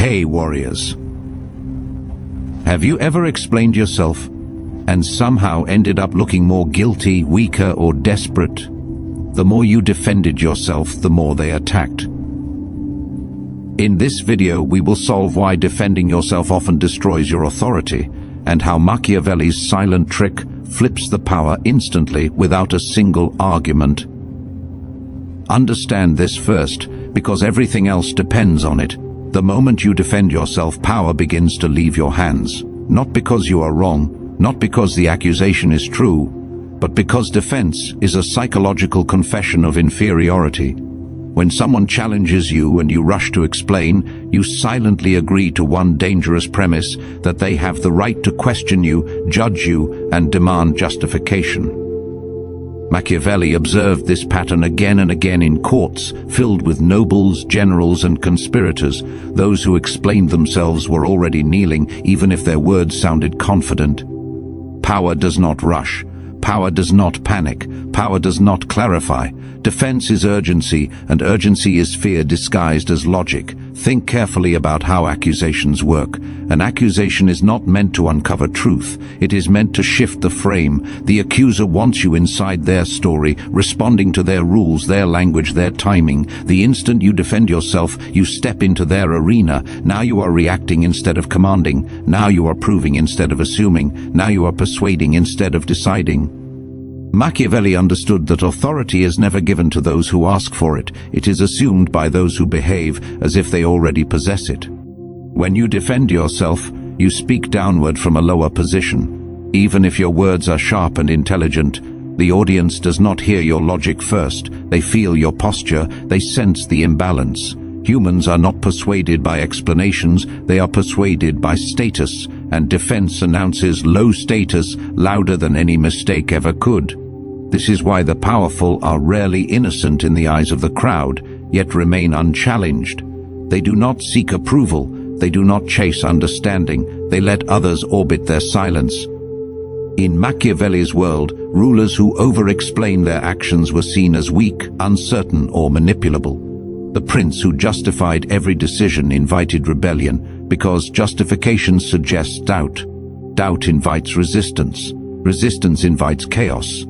Hey, warriors. Have you ever explained yourself and somehow ended up looking more guilty, weaker, or desperate? The more you defended yourself, the more they attacked. In this video, we will solve why defending yourself often destroys your authority, and how Machiavelli's silent trick flips the power instantly without a single argument. Understand this first, because everything else depends on it. The moment you defend yourself, power begins to leave your hands. Not because you are wrong, not because the accusation is true, but because defense is a psychological confession of inferiority. When someone challenges you and you rush to explain, you silently agree to one dangerous premise: that they have the right to question you, judge you, and demand justification. Machiavelli observed this pattern again and again in courts filled with nobles, generals, and conspirators. Those who explained themselves were already kneeling, even if their words sounded confident. Power does not rush. Power does not panic. Power does not clarify. Defense is urgency, and urgency is fear disguised as logic. Think carefully about how accusations work. An accusation is not meant to uncover truth. It is meant to shift the frame. The accuser wants you inside their story, responding to their rules, their language, their timing. The instant you defend yourself, you step into their arena. Now you are reacting instead of commanding. Now you are proving instead of assuming. Now you are persuading instead of deciding. Machiavelli understood that authority is never given to those who ask for it. It is assumed by those who behave as if they already possess it. When you defend yourself, you speak downward from a lower position. Even if your words are sharp and intelligent, the audience does not hear your logic first. They feel your posture, they sense the imbalance. Humans are not persuaded by explanations, they are persuaded by status, and defense announces low status louder than any mistake ever could. This is why the powerful are rarely innocent in the eyes of the crowd, yet remain unchallenged. They do not seek approval, they do not chase understanding, they let others orbit their silence. In Machiavelli's world, rulers who over-explain their actions were seen as weak, uncertain, or manipulable. The prince who justified every decision invited rebellion, because justification suggests doubt. Doubt invites resistance. Resistance invites chaos.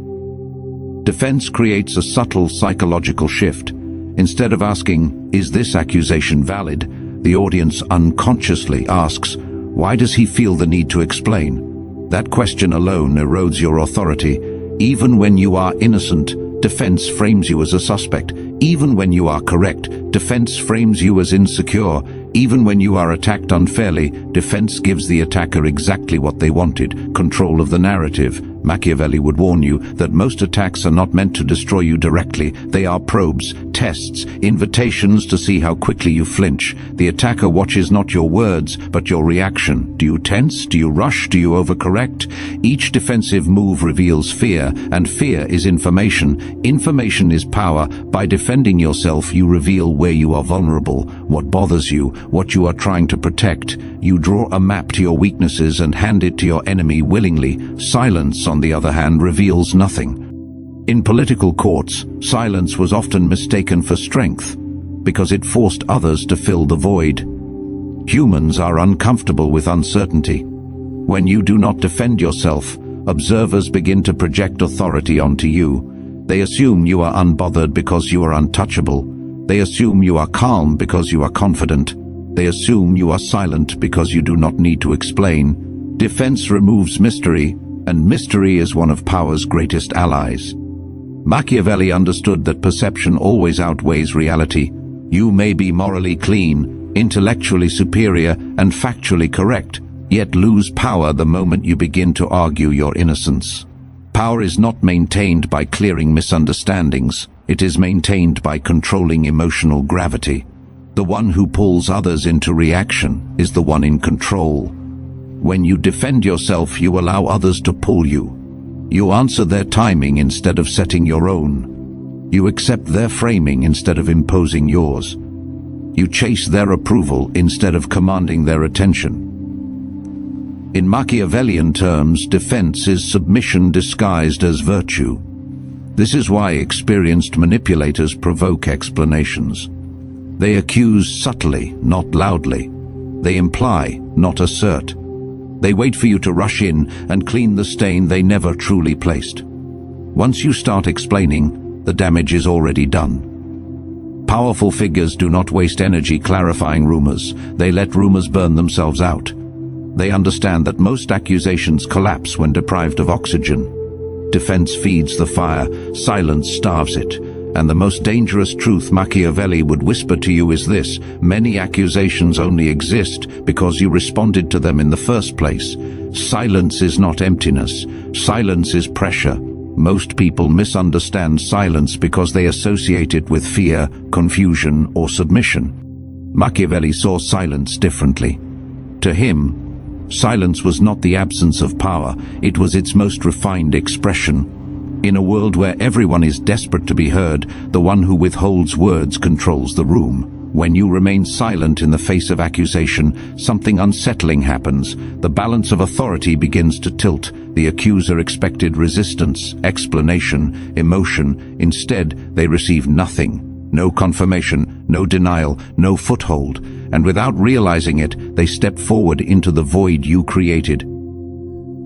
Defense creates a subtle psychological shift. Instead of asking, "Is this accusation valid?" the audience unconsciously asks, "Why does he feel the need to explain?" That question alone erodes your authority. Even when you are innocent, defense frames you as a suspect. Even when you are correct, defense frames you as insecure. Even when you are attacked unfairly, defense gives the attacker exactly what they wanted: control of the narrative. Machiavelli would warn you that most attacks are not meant to destroy you directly. They are probes, tests, invitations to see how quickly you flinch. The attacker watches not your words, but your reaction. Do you tense? Do you rush? Do you overcorrect? Each defensive move reveals fear, and fear is information. Information is power. By defending yourself, you reveal where you are vulnerable, what bothers you, what you are trying to protect. You draw a map to your weaknesses and hand it to your enemy willingly. Silence, on the other hand, reveals nothing. In political courts, silence was often mistaken for strength, because it forced others to fill the void. Humans are uncomfortable with uncertainty. When you do not defend yourself, observers begin to project authority onto you. They assume you are unbothered because you are untouchable. They assume you are calm because you are confident. They assume you are silent because you do not need to explain. Defense removes mystery, and mystery is one of power's greatest allies. Machiavelli understood that perception always outweighs reality. You may be morally clean, intellectually superior, and factually correct, yet lose power the moment you begin to argue your innocence. Power is not maintained by clearing misunderstandings. It is maintained by controlling emotional gravity. The one who pulls others into reaction is the one in control. When you defend yourself, you allow others to pull you. You answer their timing instead of setting your own. You accept their framing instead of imposing yours. You chase their approval instead of commanding their attention. In Machiavellian terms, defense is submission disguised as virtue. This is why experienced manipulators provoke explanations. They accuse subtly, not loudly. They imply, not assert. They wait for you to rush in and clean the stain they never truly placed. Once you start explaining, the damage is already done. Powerful figures do not waste energy clarifying rumors. They let rumors burn themselves out. They understand that most accusations collapse when deprived of oxygen. Defense feeds the fire, silence starves it. And the most dangerous truth Machiavelli would whisper to you is this: many accusations only exist because you responded to them in the first place. Silence is not emptiness. Silence is pressure. Most people misunderstand silence because they associate it with fear, confusion, or submission. Machiavelli saw silence differently. To him, silence was not the absence of power, it was its most refined expression. In a world where everyone is desperate to be heard, the one who withholds words controls the room. When you remain silent in the face of accusation, something unsettling happens. The balance of authority begins to tilt. The accuser expected resistance, explanation, emotion. Instead, they receive nothing. No confirmation, no denial, no foothold. And without realizing it, they step forward into the void you created.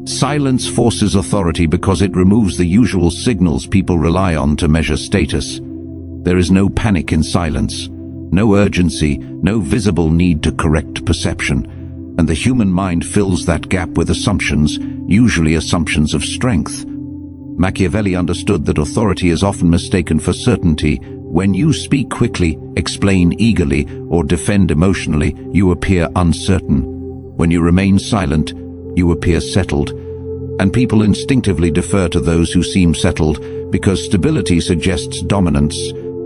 Silence forces authority because it removes the usual signals people rely on to measure status. There is no panic in silence, no urgency, no visible need to correct perception, and the human mind fills that gap with assumptions, usually assumptions of strength. Machiavelli understood that authority is often mistaken for certainty. When you speak quickly, explain eagerly, or defend emotionally, you appear uncertain. When you remain silent, you appear settled, and people instinctively defer to those who seem settled because stability suggests dominance.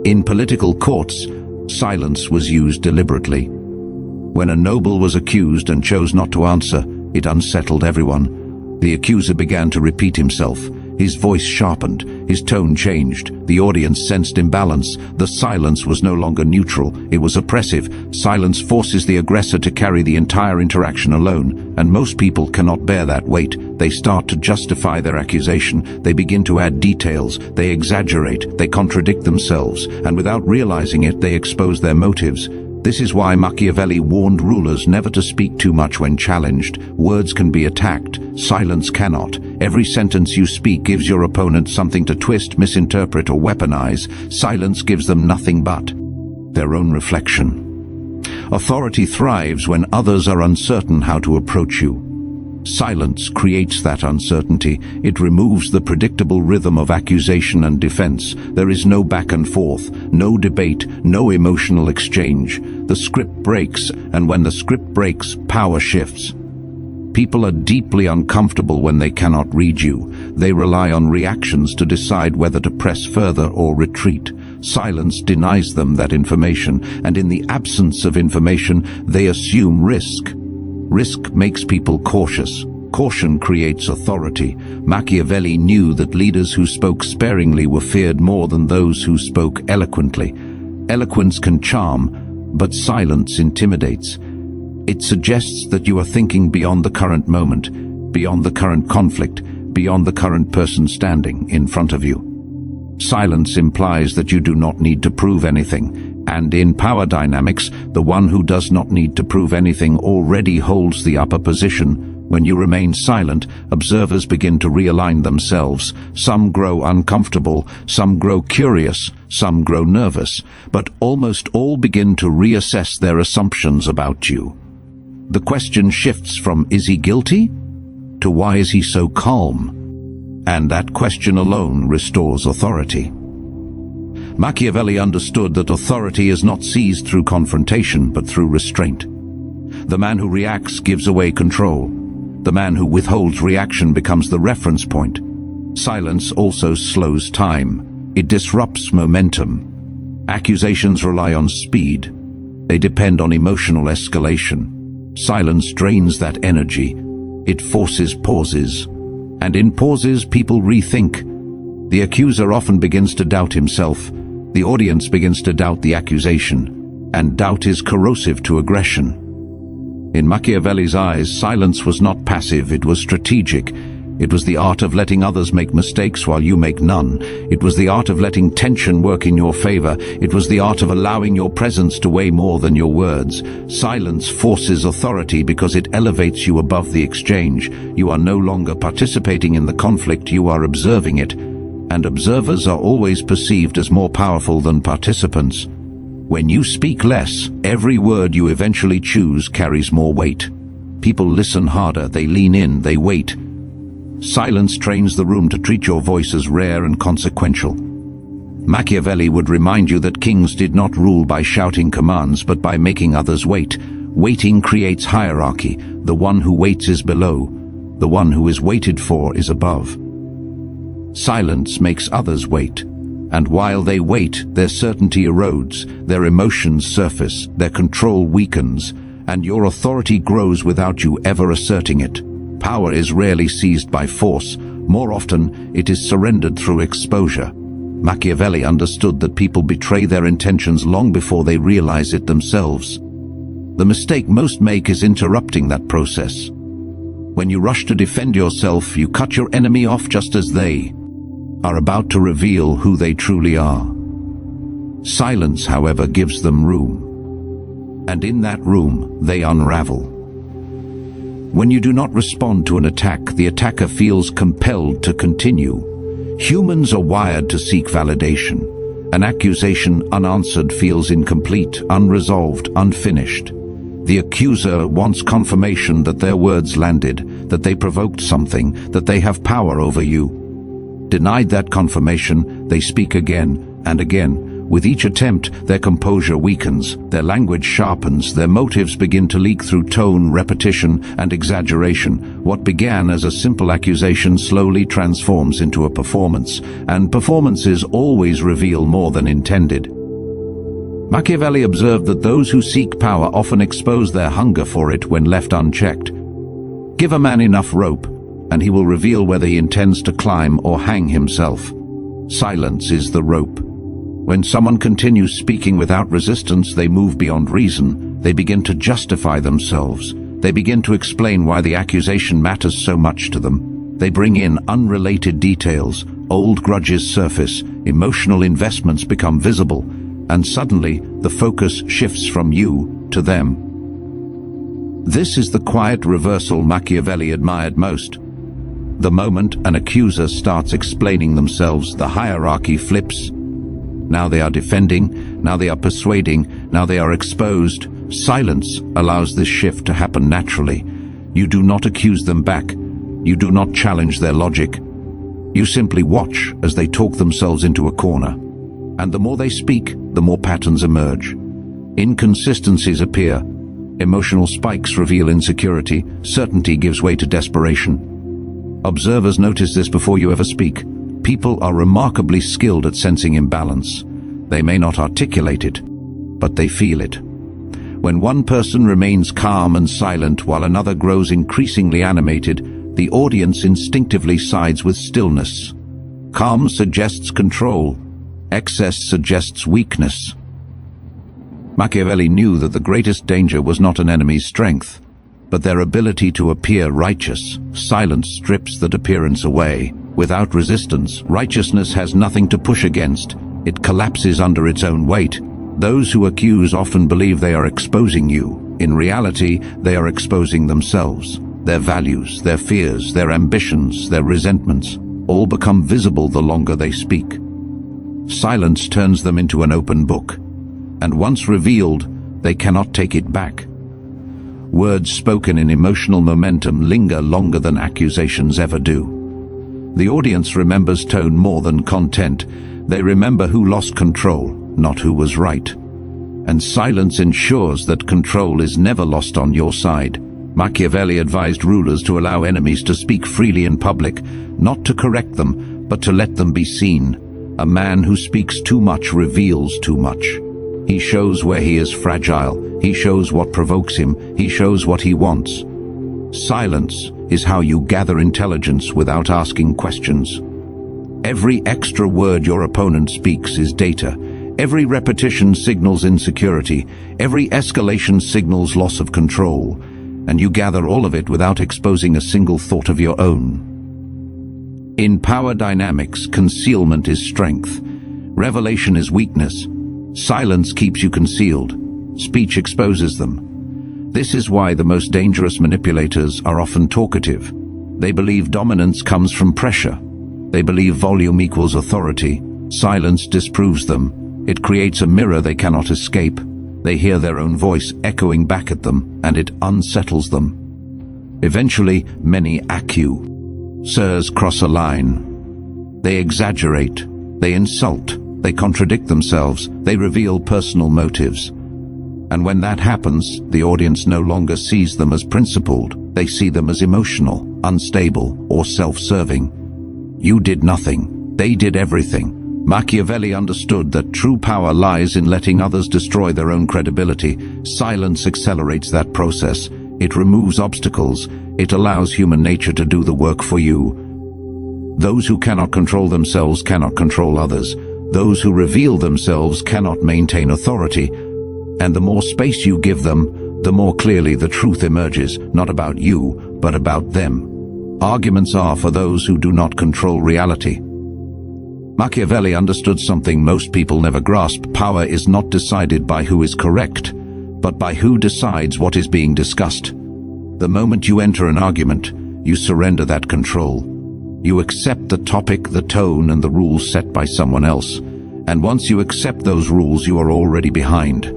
In political courts, silence was used deliberately. When a noble was accused and chose not to answer, it unsettled everyone. The accuser began to repeat himself. His voice sharpened, his tone changed. The audience sensed imbalance. The silence was no longer neutral, it was oppressive. Silence forces the aggressor to carry the entire interaction alone, and most people cannot bear that weight. They start to justify their accusation. They begin to add details. They exaggerate. They contradict themselves, and without realizing it, they expose their motives. This is why Machiavelli warned rulers never to speak too much when challenged. Words can be attacked, silence cannot. Every sentence you speak gives your opponent something to twist, misinterpret, or weaponize. Silence gives them nothing but their own reflection. Authority thrives when others are uncertain how to approach you. Silence creates that uncertainty. It removes the predictable rhythm of accusation and defense. There is no back and forth, no debate, no emotional exchange. The script breaks, and when the script breaks, power shifts. People are deeply uncomfortable when they cannot read you. They rely on reactions to decide whether to press further or retreat. Silence denies them that information, and in the absence of information, they assume risk. Risk makes people cautious. Caution creates authority. Machiavelli knew that leaders who spoke sparingly were feared more than those who spoke eloquently. Eloquence can charm, but silence intimidates. It suggests that you are thinking beyond the current moment, beyond the current conflict, beyond the current person standing in front of you. Silence implies that you do not need to prove anything. And in power dynamics, the one who does not need to prove anything already holds the upper position. When you remain silent, observers begin to realign themselves. Some grow uncomfortable, some grow curious, some grow nervous, but almost all begin to reassess their assumptions about you. The question shifts from "is he guilty?" to "why is he so calm?" And that question alone restores authority. Machiavelli understood that authority is not seized through confrontation, but through restraint. The man who reacts gives away control. The man who withholds reaction becomes the reference point. Silence also slows time. It disrupts momentum. Accusations rely on speed. They depend on emotional escalation. Silence drains that energy. It forces pauses. And in pauses, people rethink. The accuser often begins to doubt himself. The audience begins to doubt the accusation, and doubt is corrosive to aggression. In Machiavelli's eyes, silence was not passive, it was strategic. It was the art of letting others make mistakes while you make none. It was the art of letting tension work in your favor. It was the art of allowing your presence to weigh more than your words. Silence forces authority because it elevates you above the exchange. You are no longer participating in the conflict, you are observing it. And observers are always perceived as more powerful than participants. When you speak less, every word you eventually choose carries more weight. People listen harder, they lean in, they wait. Silence trains the room to treat your voice as rare and consequential. Machiavelli would remind you that kings did not rule by shouting commands, but by making others wait. Waiting creates hierarchy. The one who waits is below. The one who is waited for is above. Silence makes others wait. And while they wait, their certainty erodes, their emotions surface, their control weakens, and your authority grows without you ever asserting it. Power is rarely seized by force. More often, it is surrendered through exposure. Machiavelli understood that people betray their intentions long before they realize it themselves. The mistake most make is interrupting that process. When you rush to defend yourself, you cut your enemy off just as they are about to reveal who they truly are. Silence, however, gives them room. And in that room, they unravel. When you do not respond to an attack, the attacker feels compelled to continue. Humans are wired to seek validation. An accusation unanswered feels incomplete, unresolved, unfinished. The accuser wants confirmation that their words landed, that they provoked something, that they have power over you. Denied that confirmation, they speak again and again. With each attempt, their composure weakens, their language sharpens, their motives begin to leak through tone, repetition, and exaggeration. What began as a simple accusation slowly transforms into a performance, and performances always reveal more than intended. Machiavelli observed that those who seek power often expose their hunger for it when left unchecked. Give a man enough rope, and he will reveal whether he intends to climb or hang himself. Silence is the rope. When someone continues speaking without resistance, they move beyond reason. They begin to justify themselves. They begin to explain why the accusation matters so much to them. They bring in unrelated details. Old grudges surface. Emotional investments become visible. And suddenly, the focus shifts from you to them. This is the quiet reversal Machiavelli admired most. The moment an accuser starts explaining themselves, the hierarchy flips. Now they are defending, now they are persuading, now they are exposed. Silence allows this shift to happen naturally. You do not accuse them back. You do not challenge their logic. You simply watch as they talk themselves into a corner. And the more they speak, the more patterns emerge. Inconsistencies appear. Emotional spikes reveal insecurity. Certainty gives way to desperation. Observers notice this before you ever speak. People are remarkably skilled at sensing imbalance. They may not articulate it, but they feel it. When one person remains calm and silent while another grows increasingly animated, the audience instinctively sides with stillness. Calm suggests control. Excess suggests weakness. Machiavelli knew that the greatest danger was not an enemy's strength, but their ability to appear righteous. Silence strips that appearance away. Without resistance, righteousness has nothing to push against. It collapses under its own weight. Those who accuse often believe they are exposing you. In reality, they are exposing themselves. Their values, their fears, their ambitions, their resentments, all become visible the longer they speak. Silence turns them into an open book, and once revealed, they cannot take it back. Words spoken in emotional momentum linger longer than accusations ever do. The audience remembers tone more than content. They remember who lost control, not who was right. And silence ensures that control is never lost on your side. Machiavelli advised rulers to allow enemies to speak freely in public, not to correct them, but to let them be seen. A man who speaks too much reveals too much. He shows where he is fragile. He shows what provokes him. He shows what he wants. Silence is how you gather intelligence without asking questions. Every extra word your opponent speaks is data. Every repetition signals insecurity. Every escalation signals loss of control. And you gather all of it without exposing a single thought of your own. In power dynamics, concealment is strength. Revelation is weakness. Silence keeps you concealed. Speech exposes them. This is why the most dangerous manipulators are often talkative. They believe dominance comes from pressure. They believe volume equals authority. Silence disproves them. It creates a mirror they cannot escape. They hear their own voice echoing back at them, and it unsettles them. Eventually, many accusers cross a line. They exaggerate. They insult. They contradict themselves. They reveal personal motives. And when that happens, the audience no longer sees them as principled. They see them as emotional, unstable, or self-serving. You did nothing. They did everything. Machiavelli understood that true power lies in letting others destroy their own credibility. Silence accelerates that process. It removes obstacles. It allows human nature to do the work for you. Those who cannot control themselves cannot control others. Those who reveal themselves cannot maintain authority. And the more space you give them, the more clearly the truth emerges, not about you, but about them. Arguments are for those who do not control reality. Machiavelli understood something most people never grasp. Power is not decided by who is correct, but by who decides what is being discussed. The moment you enter an argument, you surrender that control. You accept the topic, the tone, and the rules set by someone else. And once you accept those rules, you are already behind.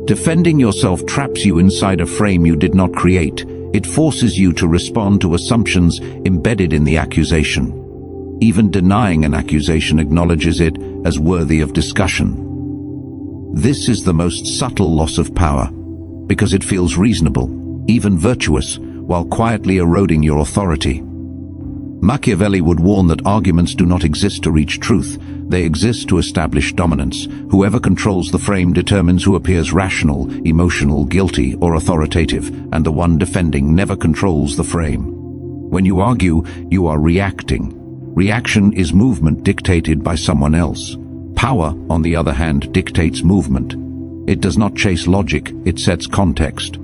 Defending yourself traps you inside a frame you did not create. It forces you to respond to assumptions embedded in the accusation. Even denying an accusation acknowledges it as worthy of discussion. This is the most subtle loss of power, because it feels reasonable, even virtuous, while quietly eroding your authority. Machiavelli would warn that arguments do not exist to reach truth. They exist to establish dominance. Whoever controls the frame determines who appears rational, emotional, guilty, or authoritative, and the one defending never controls the frame. When you argue, you are reacting. Reaction is movement dictated by someone else. Power, on the other hand, dictates movement. It does not chase logic, it sets context.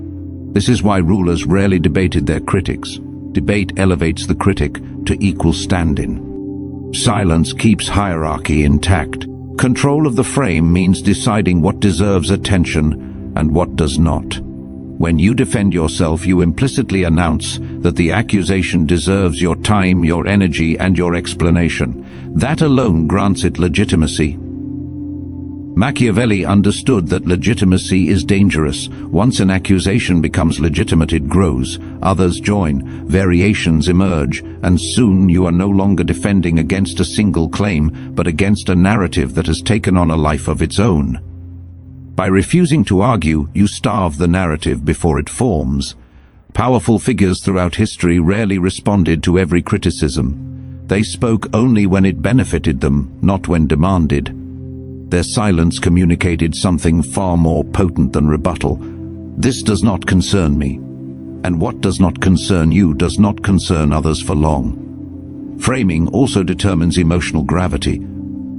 This is why rulers rarely debated their critics. Debate elevates the critic to equal stand-in. Silence keeps hierarchy intact. Control of the frame means deciding what deserves attention and what does not. When you defend yourself, you implicitly announce that the accusation deserves your time, your energy, and your explanation. That alone grants it legitimacy. Machiavelli understood that legitimacy is dangerous. Once an accusation becomes legitimate, it grows. Others join, variations emerge, and soon you are no longer defending against a single claim, but against a narrative that has taken on a life of its own. By refusing to argue, you starve the narrative before it forms. Powerful figures throughout history rarely responded to every criticism. They spoke only when it benefited them, not when demanded. Their silence communicated something far more potent than rebuttal. This does not concern me. And what does not concern you does not concern others for long. Framing also determines emotional gravity.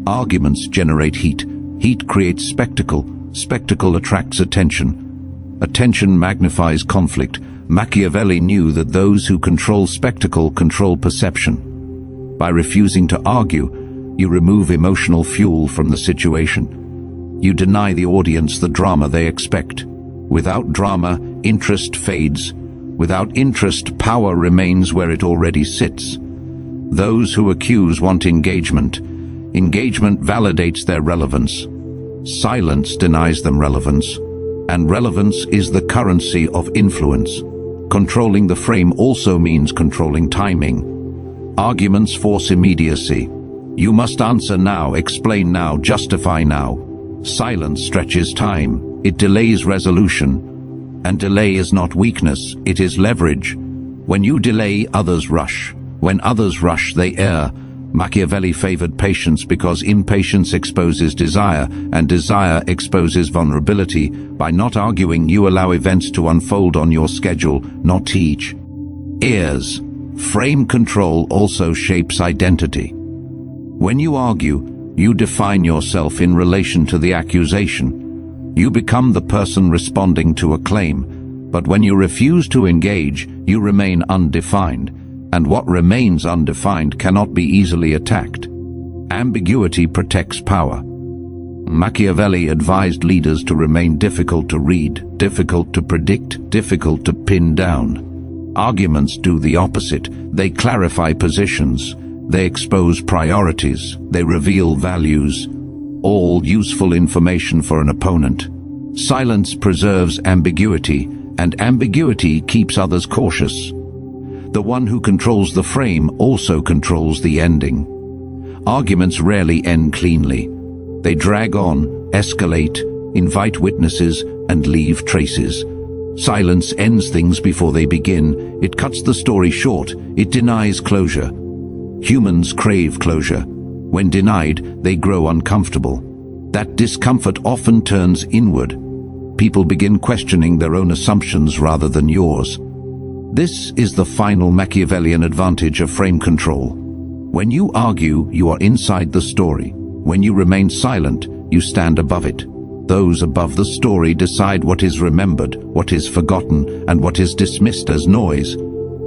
Arguments generate heat. Heat creates spectacle. Spectacle attracts attention. Attention magnifies conflict. Machiavelli knew that those who control spectacle control perception. By refusing to argue, you remove emotional fuel from the situation. You deny the audience the drama they expect. Without drama, interest fades. Without interest, power remains where it already sits. Those who accuse want engagement. Engagement validates their relevance. Silence denies them relevance. And relevance is the currency of influence. Controlling the frame also means controlling timing. Arguments force immediacy. You must answer now, explain now, justify now. Silence stretches time. It delays resolution. And delay is not weakness, it is leverage. When you delay, others rush. When others rush, they err. Machiavelli favored patience because impatience exposes desire, and desire exposes vulnerability. By not arguing, you allow events to unfold on your schedule, not teach. Ears. Frame control also shapes identity. When you argue, you define yourself in relation to the accusation. You become the person responding to a claim. But when you refuse to engage, you remain undefined. and what remains undefined cannot be easily attacked. Ambiguity protects power. Machiavelli advised leaders to remain difficult to read, difficult to predict, difficult to pin down. Arguments do the opposite. They clarify positions, they expose priorities, they reveal values, all useful information for an opponent. Silence preserves ambiguity, and ambiguity keeps others cautious. The one who controls the frame also controls the ending. Arguments rarely end cleanly. They drag on, escalate, invite witnesses, and leave traces. Silence ends things before they begin. It cuts the story short. It denies closure. Humans crave closure. When denied, they grow uncomfortable. That discomfort often turns inward. People begin questioning their own assumptions rather than yours. This is the final Machiavellian advantage of frame control. When you argue, you are inside the story. When you remain silent, you stand above it. Those above the story decide what is remembered, what is forgotten, and what is dismissed as noise.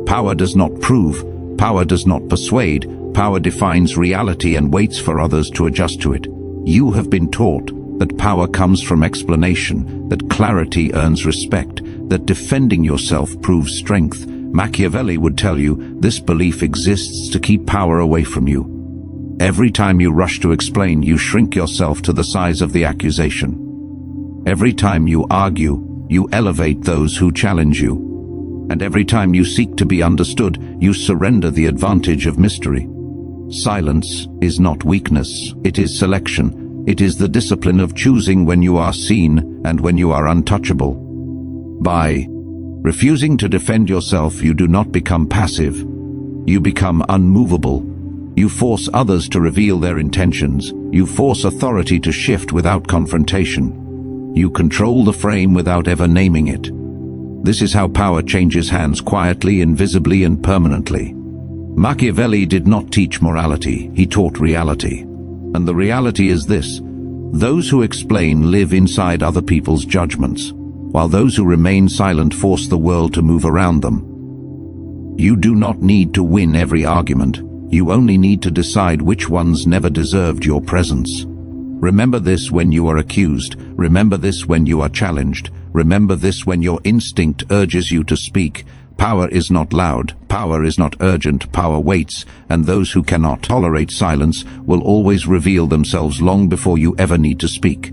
Power does not prove, power does not persuade, power defines reality and waits for others to adjust to it. You have been taught that power comes from explanation, that clarity earns respect, that defending yourself proves strength. Machiavelli would tell you this belief exists to keep power away from you. Every time you rush to explain, you shrink yourself to the size of the accusation. Every time you argue, you elevate those who challenge you. And every time you seek to be understood, you surrender the advantage of mystery. Silence is not weakness, it is selection. It is the discipline of choosing when you are seen and when you are untouchable. By refusing to defend yourself, you do not become passive. You become unmovable. You force others to reveal their intentions. You force authority to shift without confrontation. You control the frame without ever naming it. This is how power changes hands quietly, invisibly, and permanently. Machiavelli did not teach morality, he taught reality. And the reality is this: those who explain live inside other people's judgments, while those who remain silent force the world to move around them. You do not need to win every argument. You only need to decide which ones never deserved your presence. Remember this when you are accused. Remember this when you are challenged. Remember this when your instinct urges you to speak. Power is not loud. Power is not urgent. Power waits, and those who cannot tolerate silence will always reveal themselves long before you ever need to speak.